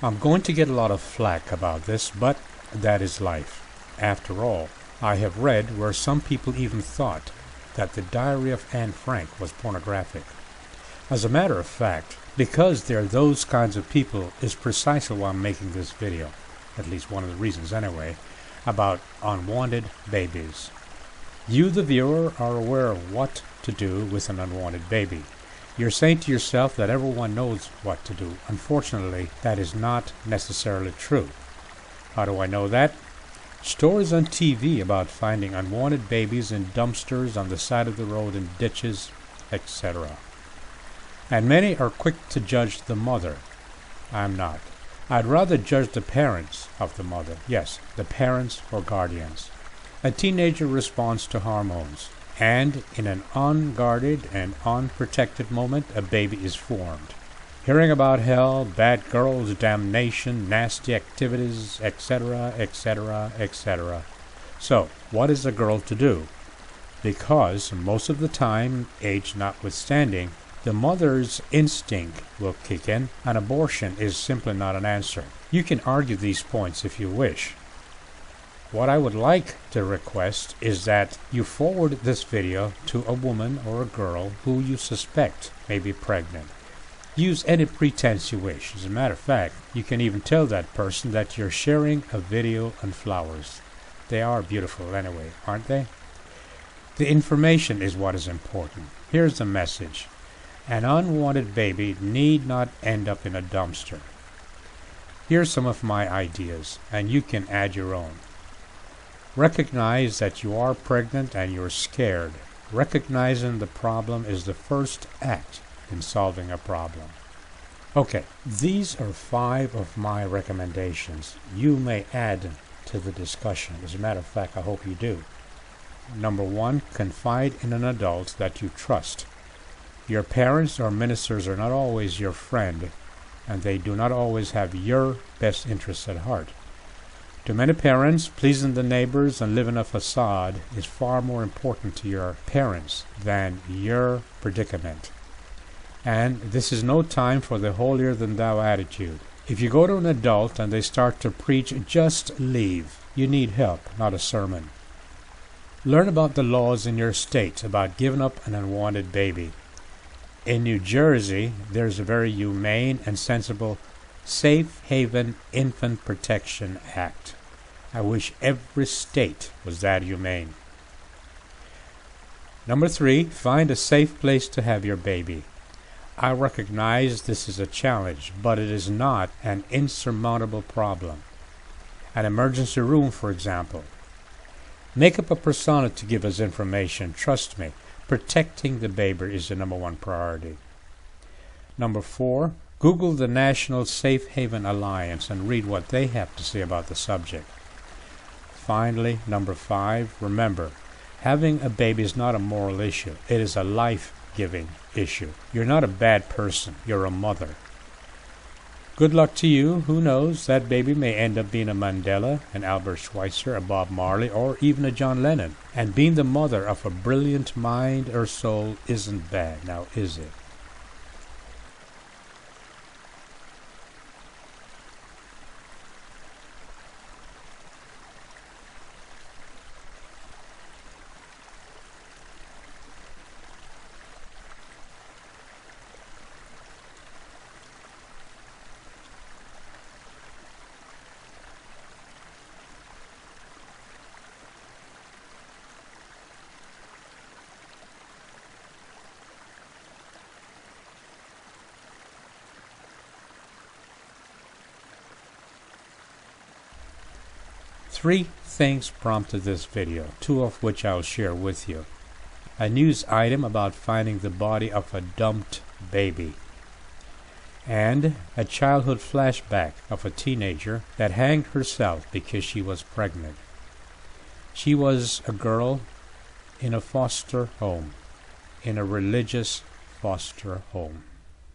I'm going to get a lot of flack about this, but that is life. After all, I have read where some people even thought that the Diary of Anne Frank was pornographic. As a matter of fact, because there are those kinds of people is precisely why I'm making this video, at least one of the reasons anyway, about unwanted babies. You, the viewer, are aware of what to do with an unwanted baby. You're saying to yourself that everyone knows what to do. Unfortunately, that is not necessarily true. How do I know that? Stories on TV about finding unwanted babies in dumpsters on the side of the road, in ditches, etc. And many are quick to judge the mother. I'm not. I'd rather judge the parents of the mother. Yes, the parents or guardians. A teenager responds to hormones, and in an unguarded and unprotected moment, a baby is formed. Hearing about hell, bad girls, damnation, nasty activities, etc., etc., etc. So, what is a girl to do? Because most of the time, age notwithstanding, the mother's instinct will kick in, and abortion is simply not an answer. You can argue these points if you wish. What I would like to request is that you forward this video to a woman or a girl who you suspect may be pregnant. Use any pretense you wish. As a matter of fact, you can even tell that person that you're sharing a video on flowers. They are beautiful anyway, aren't they? The information is what is important. Here's the message. An unwanted baby need not end up in a dumpster. Here's some of my ideas, and you can add your own. Recognize that you are pregnant and you're scared. Recognizing the problem is the first act in solving a problem. Okay, these are 5 of my recommendations. You may add to the discussion. As a matter of fact, I hope you do. Number 1, confide in an adult that you trust. Your parents or ministers are not always your friend, and they do not always have your best interests at heart. To many parents, pleasing the neighbors and living a facade is far more important to your parents than your predicament. And this is no time for the holier-than-thou attitude. If you go to an adult and they start to preach, just leave. You need help, not a sermon. Learn about the laws in your state about giving up an unwanted baby. In New Jersey, there's a very humane and sensible Safe Haven Infant Protection Act. I wish every state was that humane. Number 3, find a safe place to have your baby. I recognize this is a challenge, but it is not an insurmountable problem. An emergency room, for example. Make up a persona to give us information. Trust me, protecting the baby is the number 1 priority. Number 4, Google the National Safe Haven Alliance and read what they have to say about the subject. Finally, number 5, remember, having a baby is not a moral issue. It is a life-giving issue. You're not a bad person. You're a mother. Good luck to you. Who knows? That baby may end up being a Mandela, an Albert Schweitzer, a Bob Marley, or even a John Lennon. And being the mother of a brilliant mind or soul isn't bad, now is it? Three things prompted this video, 2 of which I'll share with you. A news item about finding the body of a dumped baby, and a childhood flashback of a teenager that hanged herself because she was pregnant. She was a girl in a foster home, in a religious foster home.